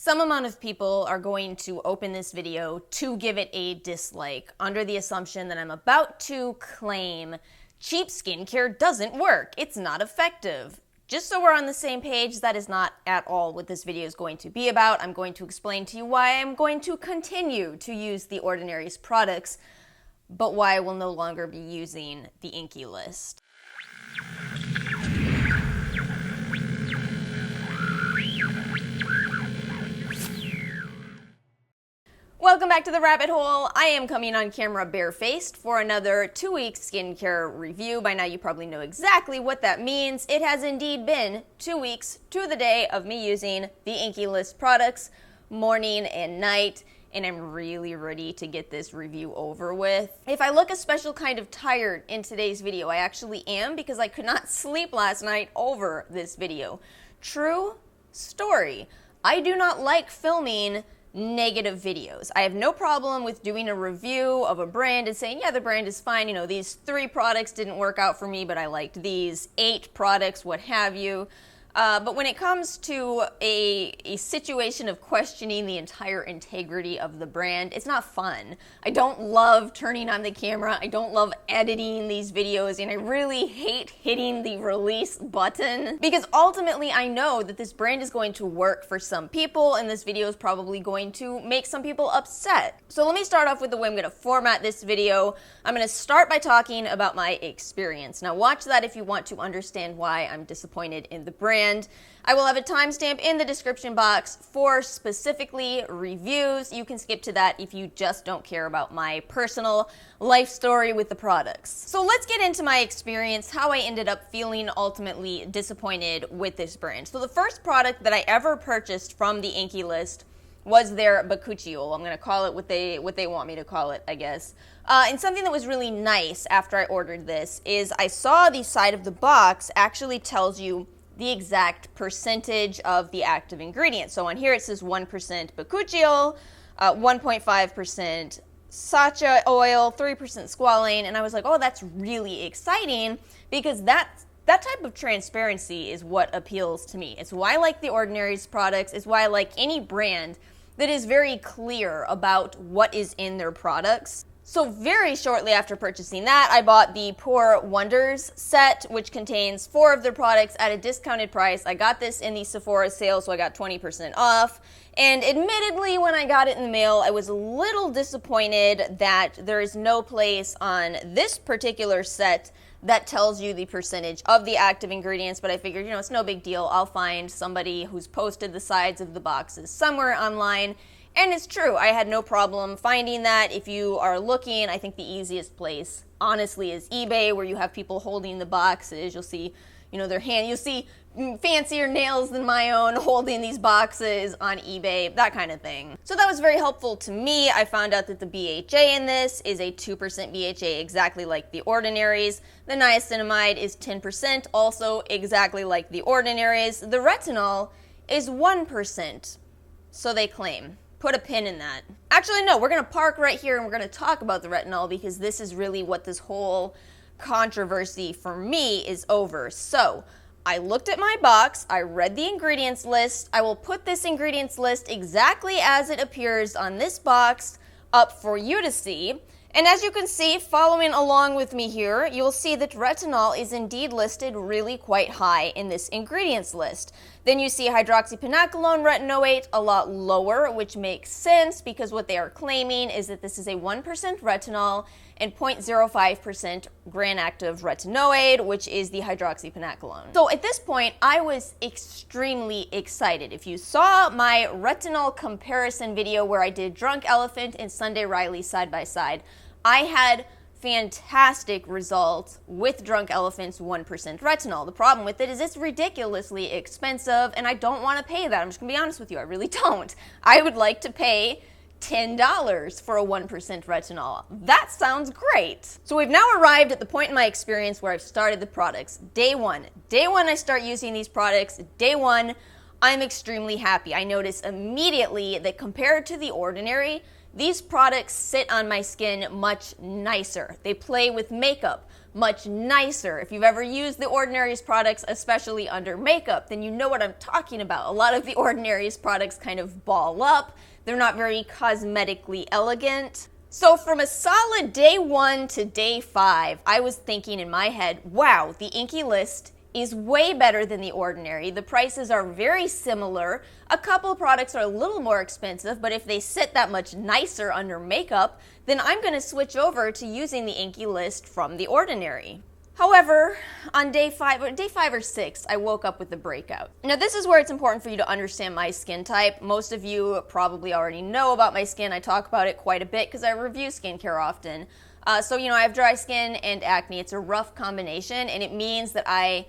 Some amount of people are going to open this video to give it a dislike under the assumption that I'm about to claim cheap skincare doesn't work. It's not effective. Just so we're on the same page, that is not at all what this video is going to be about. I'm going to explain to you why I'm going to continue to use The Ordinary's products, but why I will no longer be using the Inkey list. Welcome back to the rabbit hole. I am coming on camera barefaced for another 2-week skincare review. By now you probably know exactly what that means. It has indeed been 2 weeks to the day of me using the Inkey list products, morning and night, and I'm really ready to get this review over with. If I look a special kind of tired in today's video, I actually am, because I could not sleep last night over this video. True story. I do not like filming negative videos. I have no problem with doing a review of a brand and saying, yeah, the brand is fine. You know, these 3 products didn't work out for me, but I liked these 8 products, what have you. But when it comes to a situation of questioning the entire integrity of the brand, it's not fun. I don't love turning on the camera. I don't love editing these videos, and I really hate hitting the release button because ultimately I know that this brand is going to work for some people, and this video is probably going to make some people upset. So let me start off with the way I'm going to format this video. I'm going to start by talking about my experience. Now watch that if you want to understand why I'm disappointed in the brand. I will have a timestamp in the description box for specifically reviews. You can skip to that if you just don't care about my personal life story with the products. So let's get into my experience, how I ended up feeling ultimately disappointed with this brand. So the first product that I ever purchased from the Inkey list was their bakuchiol. I'm going to call it what they want me to call it, I guess. And something that was really nice after I ordered this is I saw the side of the box actually tells you the exact percentage of the active ingredient. So on here it says 1% bakuchiol, 1.5% sacha oil, 3% squalane, and I was like, oh, that's really exciting, because that type of transparency is what appeals to me. It's why I like The Ordinary's products. It's why I like any brand that is very clear about what is in their products. So very shortly after purchasing that, I bought the Pore Wonders set, which contains 4 of their products at a discounted price. I got this in the Sephora sale, so I got 20% off. And admittedly, when I got it in the mail, I was a little disappointed that there is no place on this particular set that tells you the percentage of the active ingredients, but I figured, you know, it's no big deal. I'll find somebody who's posted the sides of the boxes somewhere online. And it's true, I had no problem finding that. If you are looking, I think the easiest place, honestly, is eBay, where you have people holding the boxes. You'll see, you know, their hand. You'll see fancier nails than my own holding these boxes on eBay, that kind of thing. So that was very helpful to me. I found out that the BHA in this is a 2% BHA, exactly like The Ordinary's. The niacinamide is 10%, also exactly like The Ordinary's. The retinol is 1%, so they claim. Put a pin in that. Actually, no, we're going to park right here and we're going to talk about the retinol, because this is really what this whole controversy for me is over. So, I looked at my box, I read the ingredients list. I will put this ingredients list exactly as it appears on this box up for you to see. And as you can see, following along with me here, you'll see that retinol is indeed listed really quite high in this ingredients list. Then you see hydroxypinacolone retinoate a lot lower, which makes sense because what they are claiming is that this is a 1% retinol and 0.05% gram-active retinoid, which is the hydroxypinacolone. So at this point, I was extremely excited. If you saw my retinol comparison video where I did Drunk Elephant and Sunday Riley side by side, I had fantastic results with Drunk Elephant's 1% retinol. The problem with it is it's ridiculously expensive, and I don't want to pay that. I'm just going to be honest with you, I really don't. I would like to pay $10 for a 1% retinol. That sounds great. So we've now arrived at the point in my experience where I've started the products. Day one I start using these products. Day one, I'm extremely happy. I notice immediately that compared to The Ordinary, these products sit on my skin much nicer. They play with makeup much nicer. If you've ever used The Ordinary's products, especially under makeup, then you know what I'm talking about. A lot of The Ordinary's products kind of ball up. They're not very cosmetically elegant. So from a solid day 1 to day 5, I was thinking in my head, wow, the Inkey list is way better than The Ordinary. The prices are very similar. A couple of products are a little more expensive, but if they sit that much nicer under makeup, then I'm going to switch over to using the Inkey list from The Ordinary. However, on day 5 or 6, I woke up with a breakout. Now this is where it's important for you to understand my skin type. Most of you probably already know about my skin. I talk about it quite a bit because I review skincare often. So I have dry skin and acne. It's a rough combination, and it means that I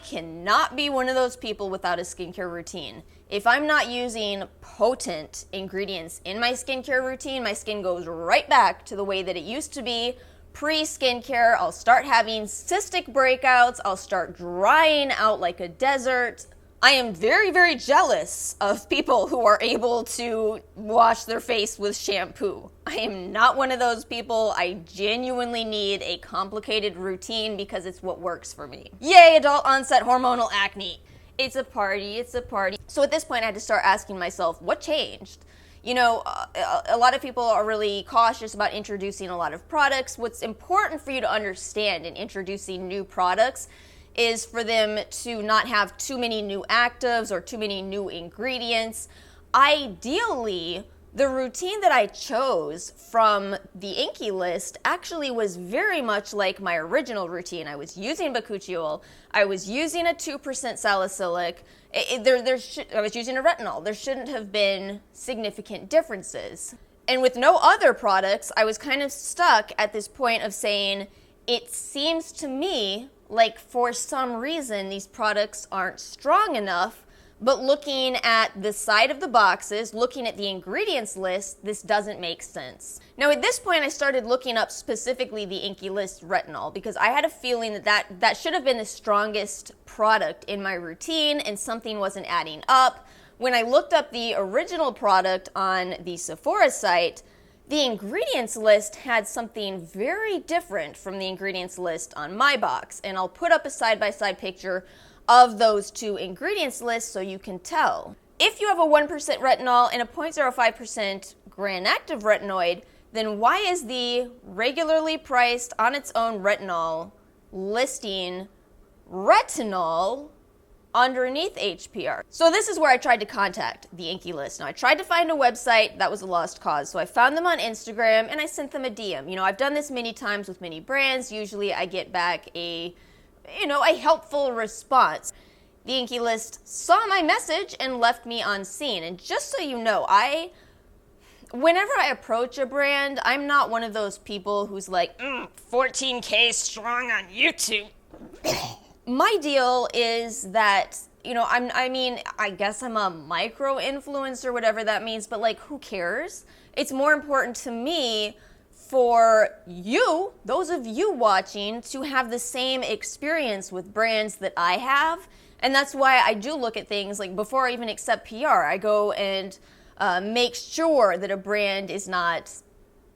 cannot be one of those people without a skincare routine. If I'm not using potent ingredients in my skincare routine, my skin goes right back to the way that it used to be pre-skincare. I'll start having cystic breakouts. I'll start drying out like a desert. I am very, very jealous of people who are able to wash their face with shampoo. I am not one of those people. I genuinely need a complicated routine because it's what works for me. Yay, adult onset hormonal acne. It's a party, it's a party. So at this point, I had to start asking myself, what changed? A lot of people are really cautious about introducing a lot of products. What's important for you to understand in introducing new products is for them to not have too many new actives or too many new ingredients. Ideally, the routine that I chose from the Inkey list actually was very much like my original routine. I was using bakuchiol, I was using a 2% salicylic, I was using a retinol. There shouldn't have been significant differences. And with no other products, I was kind of stuck at this point of saying, it seems to me like for some reason these products aren't strong enough, but looking at the side of the boxes, looking at the ingredients list, this doesn't make sense. Now at this point I started looking up specifically the Inkey list retinol because I had a feeling that should have been the strongest product in my routine and something wasn't adding up. When I looked up the original product on the Sephora site, the ingredients list had something very different from the ingredients list on my box, and I'll put up a side-by-side picture of those two ingredients lists so you can tell. If you have a 1% retinol and a 0.05% gram-active retinoid, then why is the regularly priced on its own retinol listing retinol underneath HPR? So this is where I tried to contact the Inkey list. Now I tried to find a website, that was a lost cause. So I found them on Instagram and I sent them a DM. I've done this many times with many brands. Usually I get back a helpful response. The Inkey list saw my message and left me on scene. And just so you know, whenever I approach a brand, I'm not one of those people who's like, 14K strong on YouTube. My deal is that, I guess I'm a micro-influencer, whatever that means, but who cares? It's more important to me for you, those of you watching, to have the same experience with brands that I have. And that's why I do look at things before I even accept PR. I go and make sure that a brand is not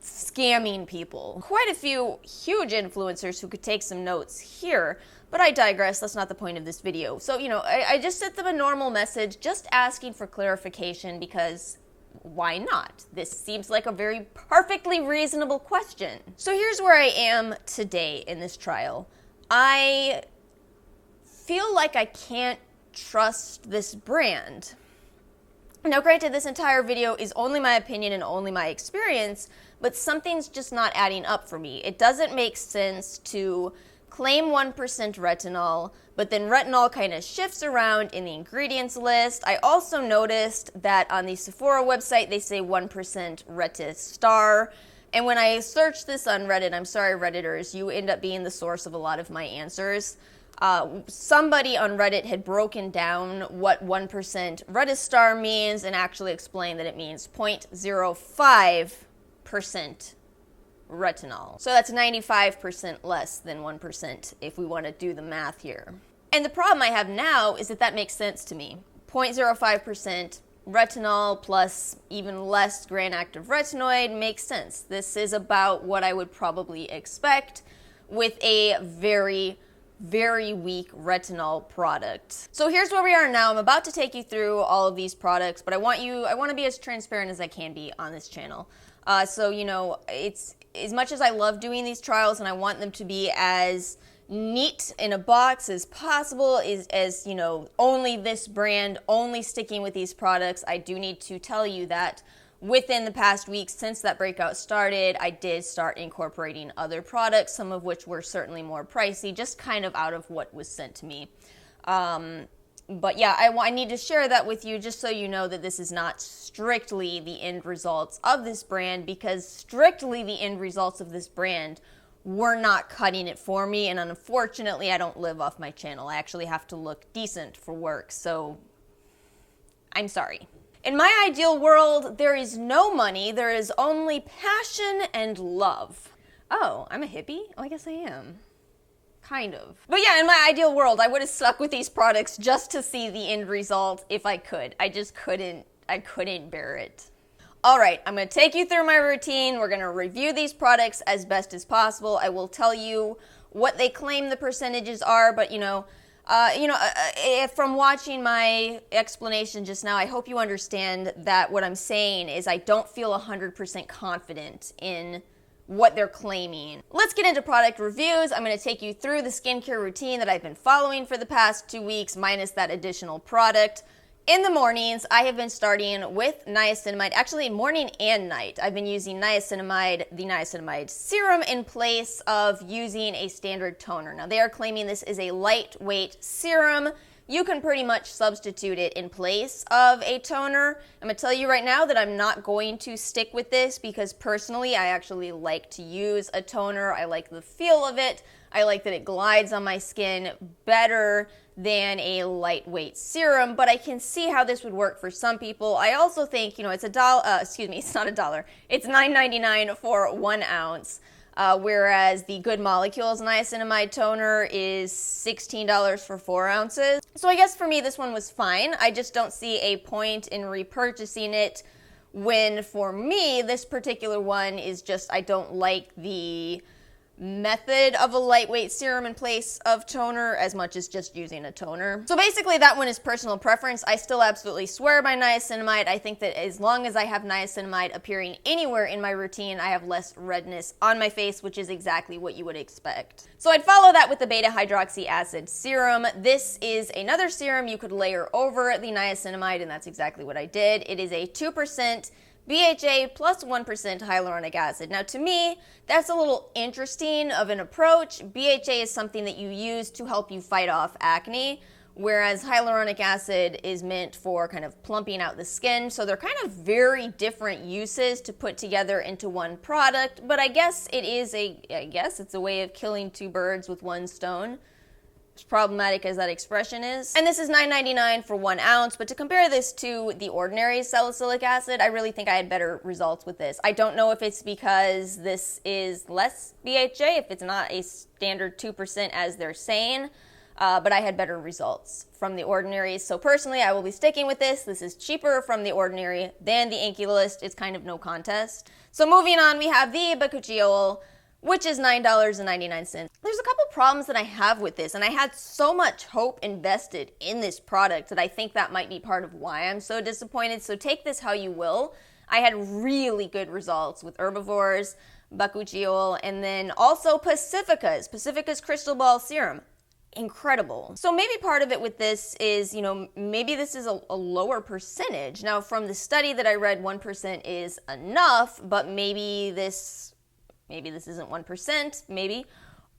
scamming people. Quite a few huge influencers who could take some notes here, but I digress. That's not the point of this video. So, I just sent them a normal message just asking for clarification because why not? This seems like a very perfectly reasonable question. So here's where I am today in this trial. I feel like I can't trust this brand. Now granted, this entire video is only my opinion and only my experience, but something's just not adding up for me. It doesn't make sense to claim 1% retinol, but then retinol kind of shifts around in the ingredients list. I also noticed that on the Sephora website, they say 1% Retistar. And when I searched this on Reddit, I'm sorry, Redditors, you end up being the source of a lot of my answers. Somebody on Reddit had broken down what 1% Retistar means and actually explained that it means 0.05% retinol. So that's 95% less than 1% if we want to do the math here. And the problem I have now is that makes sense to me. 0.05% retinol plus even less gram-active retinoid makes sense. This is about what I would probably expect. with a very, very weak retinol product. So here's where we are now. I'm about to take you through all of these products, but I want to be as transparent as I can be on this channel. So, you know, it's as much as I love doing these trials and I want them to be as neat in a box as possible, as you know, only this brand, only sticking with these products, I do need to tell you that within the past week since that breakout started, I did start incorporating other products, some of which were certainly more pricey, just kind of out of what was sent to me. But yeah, I need to share that with you just so you know that this is not strictly the end results of this brand, because strictly the end results of this brand were not cutting it for me, and unfortunately I don't live off my channel. I actually have to look decent for work, so I'm sorry. In my ideal world, there is no money, there is only passion and love. Oh, I'm a hippie? Oh, I guess I am. Kind of. But yeah, in my ideal world, I would have stuck with these products just to see the end result if I could. I just couldn't, I couldn't bear it. All right, I'm going to take you through my routine. We're going to review these products as best as possible. I will tell you what they claim the percentages are, but from watching my explanation just now, I hope you understand that what I'm saying is I don't feel 100% confident in what they're claiming. Let's get into product reviews. I'm going to take you through the skincare routine that I've been following for the past 2 weeks, minus that additional product. In the mornings, I have been starting with niacinamide, actually morning and night. I've been using niacinamide, the niacinamide serum, in place of using a standard toner. Now, they are claiming this is a lightweight serum. You can pretty much substitute it in place of a toner. I'm going to tell you right now that I'm not going to stick with this because personally, I actually like to use a toner. I like the feel of it. I like that it glides on my skin better than a lightweight serum, but I can see how this would work for some people. I also think, it's it's not $1. It's $9.99 for 1 ounce, whereas the Good Molecules niacinamide toner is $16 for 4 ounces. So I guess for me, this one was fine. I just don't see a point in repurchasing it when, for me, this particular one is just, I don't like the method of a lightweight serum in place of toner as much as just using a toner. So basically that one is personal preference. I still absolutely swear by niacinamide. I think that as long as I have niacinamide appearing anywhere in my routine, I have less redness on my face, which is exactly what you would expect. So I'd follow that with the beta hydroxy acid serum. This is another serum you could layer over the niacinamide, and that's exactly what I did. It is a 2% BHA plus 1% hyaluronic acid. Now, to me, that's a little interesting of an approach. BHA is something that you use to help you fight off acne, whereas hyaluronic acid is meant for kind of plumping out the skin. So they're kind of very different uses to put together into one product, but I guess it's a way of killing two birds with one stone. As problematic as that expression is. And this is $9.99 for 1 ounce, but to compare this to the ordinary salicylic acid, I really think I had better results with this. I don't know if it's because this is less BHA, if it's not a standard 2% as they're saying, but I had better results from the ordinary. So personally, I will be sticking with this. This is cheaper from the ordinary than the Inkey list. It's kind of no contest. So moving on, we have the bakuchiol, which is $9.99. There's a couple problems that I have with this, and I had so much hope invested in this product that I think that might be part of why I'm so disappointed. So take this how you will. I had really good results with herbivores, bakuchiol, and then also Pacifica's Crystal Ball Serum. Incredible. So maybe part of it with this is, maybe this is a lower percentage. Now, from the study that I read, 1% is enough, but maybe this isn't 1%, maybe,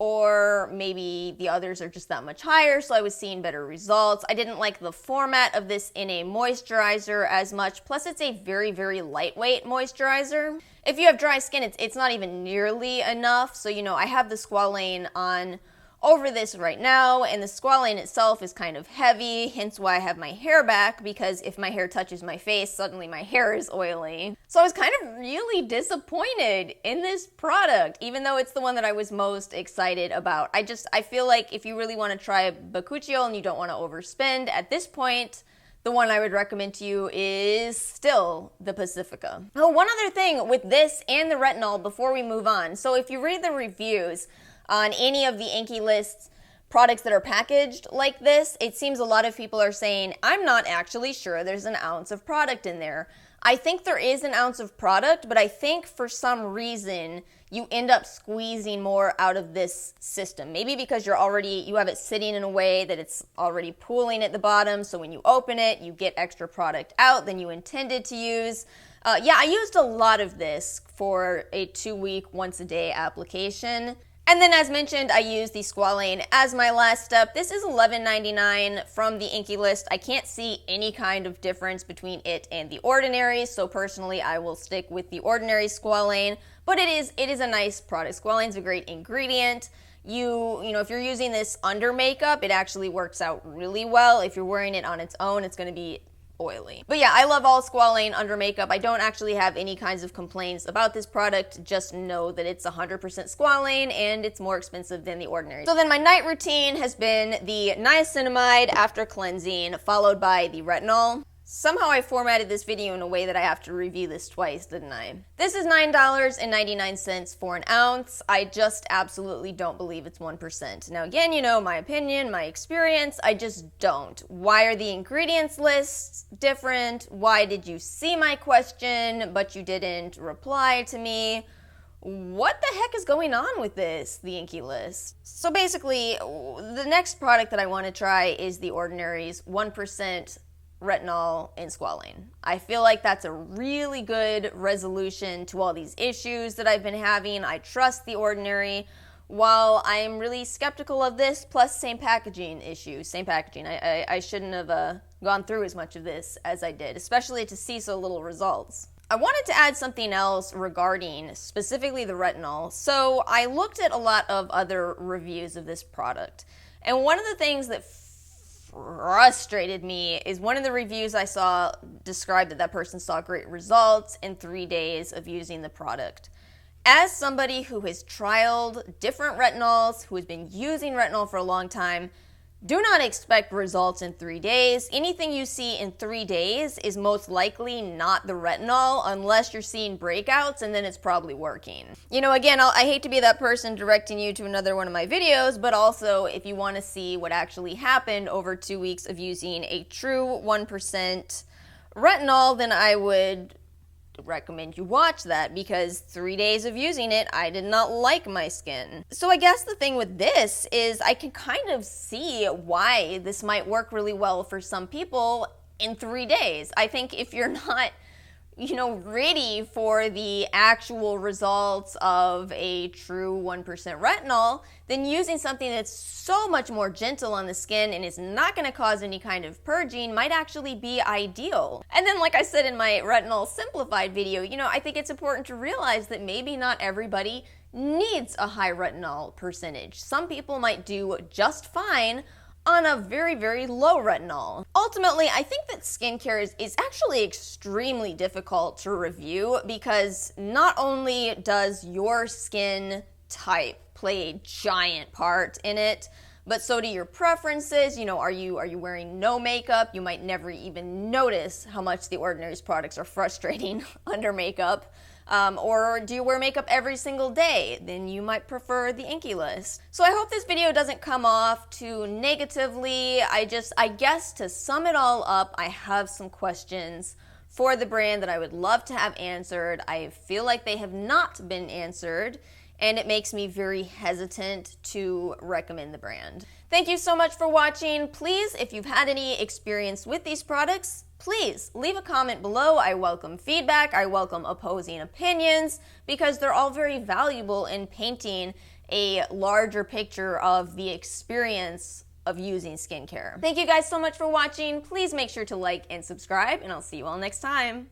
or maybe the others are just that much higher, so I was seeing better results. I didn't like the format of this in a moisturizer as much, plus it's a very, very lightweight moisturizer. If you have dry skin, it's not even nearly enough, so, I have the squalane on over this right now, and the squalane itself is kind of heavy, hence why I have my hair back, because if my hair touches my face, suddenly my hair is oily. So I was kind of really disappointed in this product, even though it's the one that I was most excited about. I feel like if you really want to try bakuchiol and you don't want to overspend, at this point, the one I would recommend to you is still the Pacifica. Oh, one other thing with this and the retinol before we move on. So if you read the reviews, On any of the Inkey lists, products that are packaged like this, it seems a lot of people are saying, I'm not actually sure there's an ounce of product in there. I think there is an ounce of product, but I think for some reason you end up squeezing more out of this system. Maybe because you have it sitting in a way that it's already pooling at the bottom, so when you open it, you get extra product out than you intended to use. Yeah, I used a lot of this for a 2-week, once-a-day application. And then, as mentioned, I used the squalane as my last step. This is $11.99 from the Inkey list. I can't see any kind of difference between it and the ordinary, so personally I will stick with the ordinary squalane. But it is a nice product. Squalane's a great ingredient. You know, if you're using this under makeup, it actually works out really well. If you're wearing it on its own, it's going to be oily. But yeah, I love all squalane under makeup. I don't actually have any kinds of complaints about this product. Just know that it's 100% squalane and it's more expensive than the ordinary. So then my night routine has been the niacinamide after cleansing, followed by the retinol. Somehow I formatted this video in a way that I have to review this twice, didn't I? This is $9.99 for an ounce. I just absolutely don't believe it's 1%. Now again, you know, my opinion, my experience, I just don't. Why are the ingredients lists different? Why did you see my question, but you didn't reply to me? What the heck is going on with this, the Inkey list? So basically, the next product that I want to try is the Ordinary's 1% retinol and squalane. I feel like that's a really good resolution to all these issues that I've been having. I trust the Ordinary, while I'm really skeptical of this, plus same packaging issues. Same packaging. I shouldn't have gone through as much of this as I did, especially to see so little results. I wanted to add something else regarding specifically the retinol. So I looked at a lot of other reviews of this product, and one of the things that frustrated me is one of the reviews I saw described that person saw great results in 3 days of using the product. As somebody who has trialed different retinols, who has been using retinol for a long time, do not expect results in 3 days. Anything you see in 3 days is most likely not the retinol, unless you're seeing breakouts, and then it's probably working. You know, again, I hate to be that person directing you to another one of my videos, but also if you want to see what actually happened over 2 weeks of using a true 1% retinol, then I would recommend you watch that, because 3 days of using it, I did not like my skin. So I guess the thing with this is I can kind of see why this might work really well for some people in 3 days. I think if you're not, you know, ready for the actual results of a true 1% retinol, then using something that's so much more gentle on the skin and is not going to cause any kind of purging might actually be ideal. And then, like I said in my retinol simplified video, you know, I think it's important to realize that maybe not everybody needs a high retinol percentage. Some people might do just fine on a very, very low retinol. Ultimately, I think that skincare is actually extremely difficult to review, because not only does your skin type play a giant part in it, but so do your preferences. You know, are you wearing no makeup? You might never even notice how much the Ordinary's products are frustrating under makeup. Or do you wear makeup every single day? Then you might prefer the Inkey list. So I hope this video doesn't come off too negatively. I guess to sum it all up, I have some questions for the brand that I would love to have answered. I feel like they have not been answered, and it makes me very hesitant to recommend the brand. Thank you so much for watching. Please, if you've had any experience with these products, please leave a comment below. I welcome feedback. I welcome opposing opinions, because they're all very valuable in painting a larger picture of the experience of using skincare. Thank you guys so much for watching. Please make sure to like and subscribe, and I'll see you all next time.